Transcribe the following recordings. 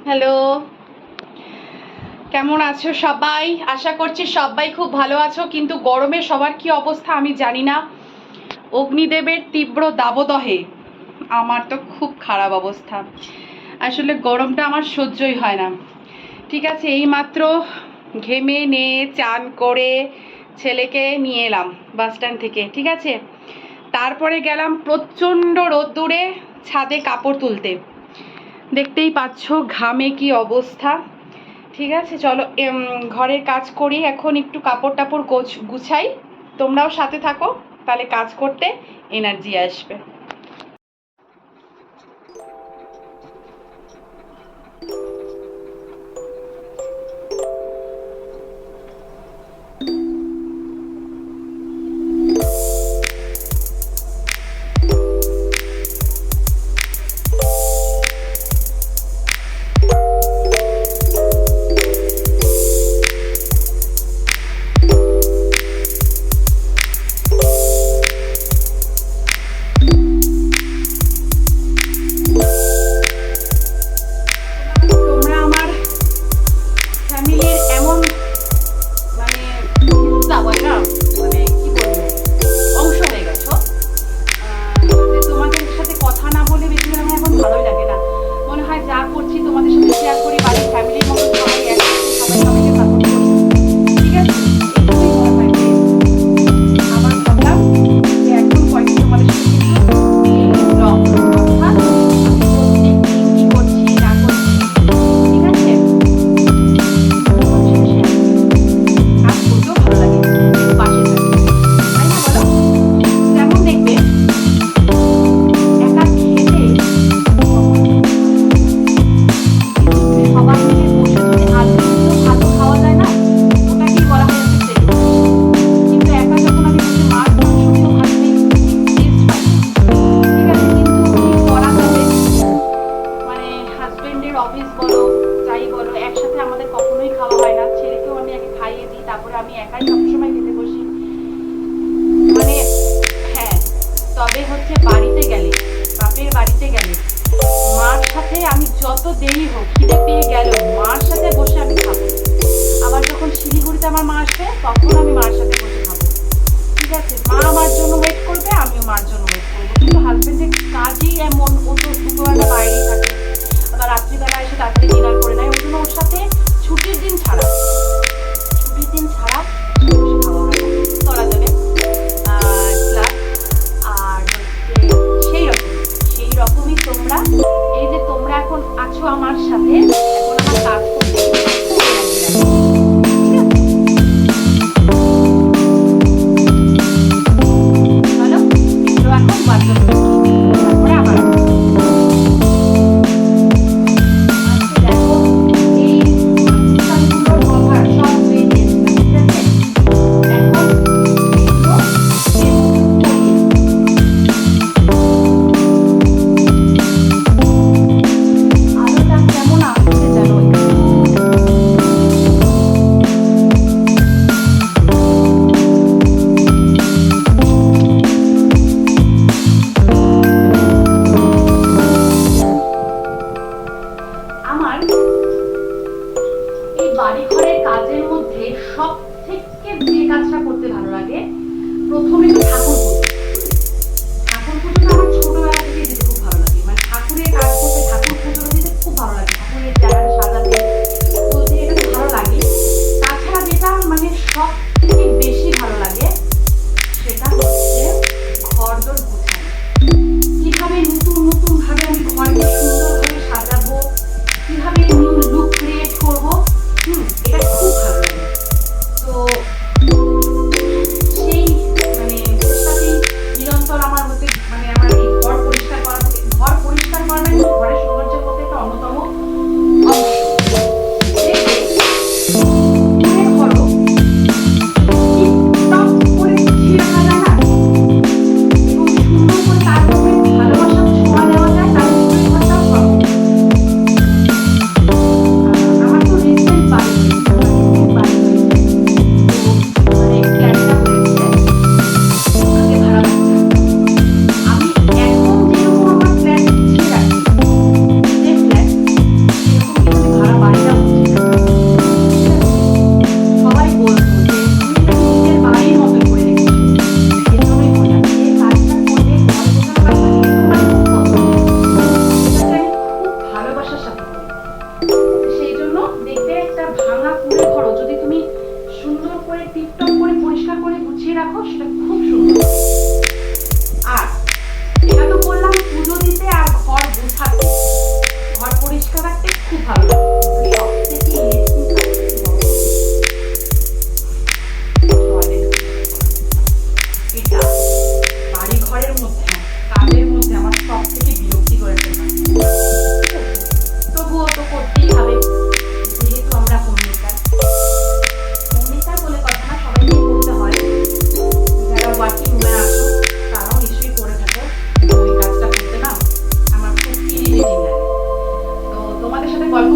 Hello, কেমন আছো সবাই? আশা করছি সবাই খুব ভালো আছো, কিন্তু গরমে সবার কি অবস্থা আমি জানি না। অগ্নিদেবের তীব্র দাবদাহে আমার তো খুব খারাপ অবস্থা। আসলে গরমটা আমার সহ্যই হয় না। ঠিক আছে, এইমাত্র ঘেমে নিয়ে চান করে ছেলেকে নিয়ে এলাম বাস স্ট্যান্ড থেকে। ঠিক আছে, তারপরে গেলাম প্রচণ্ড রোদ্দুরে ছাদে কাপড় তুলতে। দেখতেই পাচ্ছ ঘামে কি অবস্থা। ঠিক আছে, চলো ঘরের কাজ করি, এখন একটু কাপড় টাপড় গুছাই। তোমরাও সাথে থাকো, তাহলে কাজ করতে এনার্জি আসবে। তোমরা আমার ফ্যামিলির এমন মানে যাওয়া না, মানে কি বলবো, অংশ হয়ে গেছো। যে তোমাদের সাথে কথা না বলে বেশি আমার এখন ভালোই লাগে না। মনে হয় যা করছি তোমাদের সাথে শেয়ার করি, বাড়ির ফ্যামিলির মতো সবাই একসাথে সবাই সবাইকে সাপোর্ট করি। ঠিক আছে, এইটুকুই মনে হয় যে আমার ভাবলাম যে এখন কয়েকদিন তোমাদের সাথে কিন্তু এই ব্লগ অর্থাৎ প্রত্যেক দিন কি করছি না করছি, ঠিক আছে, তোমাদের সাথে শেয়ার করি। কাজ করতেও ভালো লাগে, পাশে থাকি, তাই না বলো? যেমন দেখবে একা খেলে সবাই মিলে বসে যদি আড্ডা দিতেও ভালো খাওয়া যায় না, ওটাকেই বলা হয় হচ্ছে সেলিব্রেশন। কিন্তু একা যখন আমি বসে মাছ মাংস দিয়েও ভালো নেই, টেস্ট হয় না। ঠিক আছে, কিন্তু কি করা যাবে, মানে হাজবেন্ডের অফিস বলো যাই বলো, একসাথে আমাদের কখনোই খাওয়া হয় না। ছেলেকেও আমি আগে খাইয়ে দিই, তারপরে আমি একাই সবসময় খেতে বসি। মানে হ্যাঁ, তবে হচ্ছে বাড়িতে গেলে, বাপের বাড়িতে গেলে মার সাথে আমি যত দেরি হোক, খিদে পেয়ে গেল মার সাথে বসে আমি খাবো। আবার যখন শিলিগুড়িতে আমার মা আসবে তখন আমি মার সাথে বসে খাবো। ঠিক আছে, মা আমার জন্য ওয়েট করবে, আমিও মার জন্য ওয়েট করবো। কিন্তু হাজবেন্ডের কাজই এমন, ও তো দুপুরবেলা বাইরেই থাকে, আবার রাত্রিবেলা এসে তাড়াতাড়ি ডিনার করে নেয়। ওই জন্য ওর সাথে ছুটির দিন ছাড়া বসে খাওয়া হয় না, করা যাবে। প্লাস আর হচ্ছে সেই রকমই তোমরা, এই যে তোমরা এখন আছো আমার সাথে, এখন আমার কাজ করতে চলো এগুলো এখন বাদ তারপরে আবার খুব ভালো লাগে। সব থেকে ইন্টারেস্টিং এটা বাড়ি ঘরের মধ্যে কাজের মধ্যে আমার সব থেকে বিরক্তিকর একটা কাজ। তবুও তো করতেই হবে, যেহেতু আমরা হোমমেকার। হোমমেকার বলে কথা না, সবাইকেই করতে হয়। যারা ওয়ার্কিং উম্যান আছো তারাও নিশ্চয়ই করে থাকো। ওই কাজটা করতে না আমার খুব ইরিটেটিং লাগে। তো তোমাদের সাথে গল্প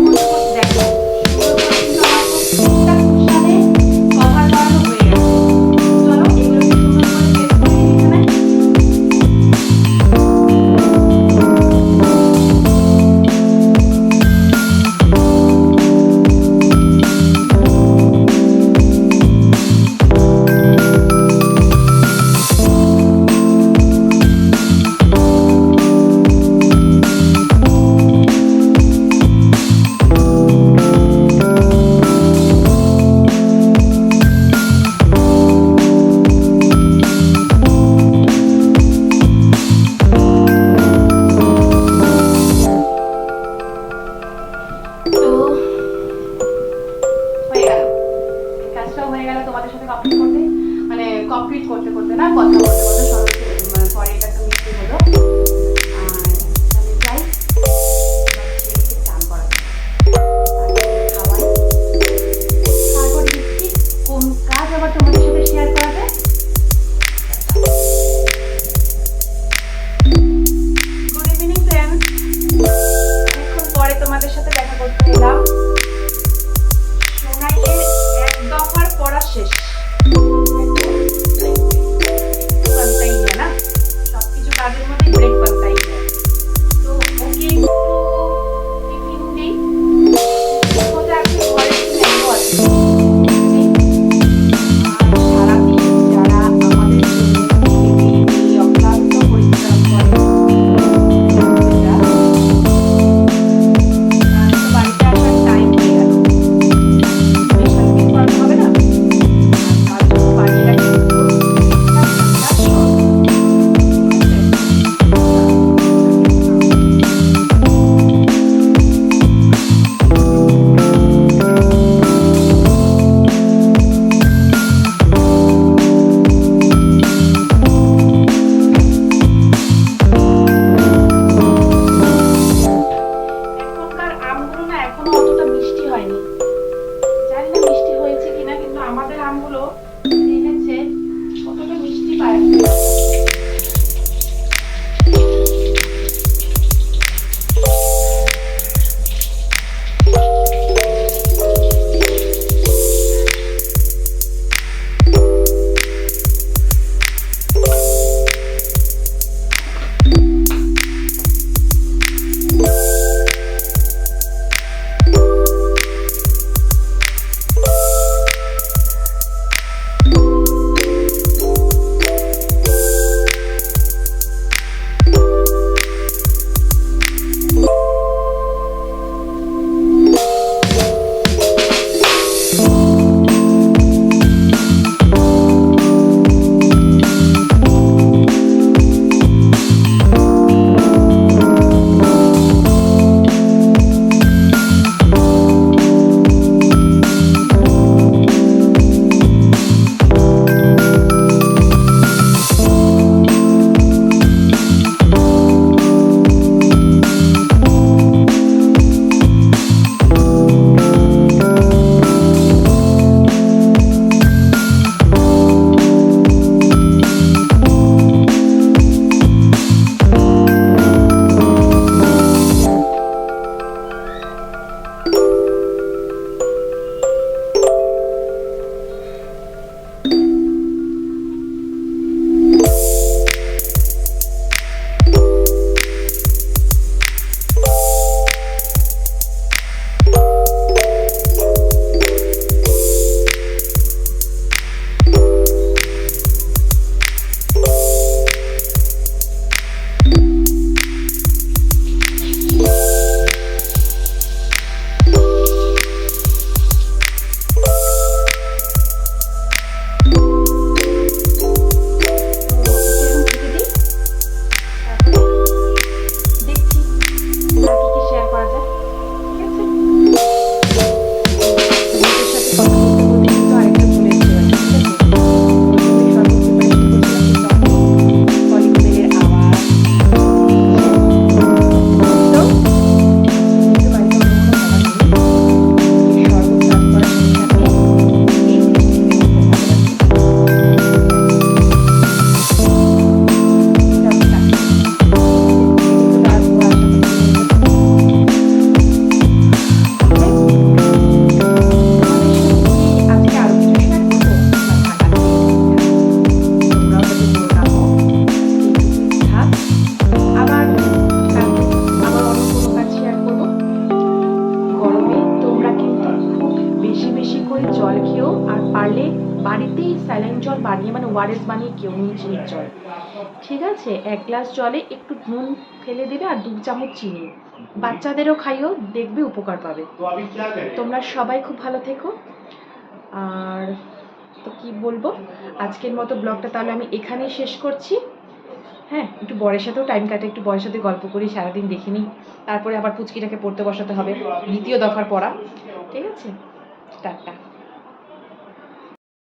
কেউ চিনির জল, ঠিক আছে? 1 গ্লাস জলে একটু নুন ফেলে দেবে আর 2 চামচ চিনি। বাচ্চাদেরও খাইও, দেখবে উপকার পাবে। তোমরা সবাই খুব ভালো থেকো। আর তো কি বলবো, আজকের মতো ব্লগটা তাহলে আমি এখানেই শেষ করছি। হ্যাঁ, একটু বরের সাথেও টাইম কাটে, একটু বরের সাথে গল্প করি, সারাদিন দেখিনি। তারপরে আবার পুচকিটাকে পড়তে বসাতে হবে, দ্বিতীয় দফার পড়া। ঠিক আছে, টাটা।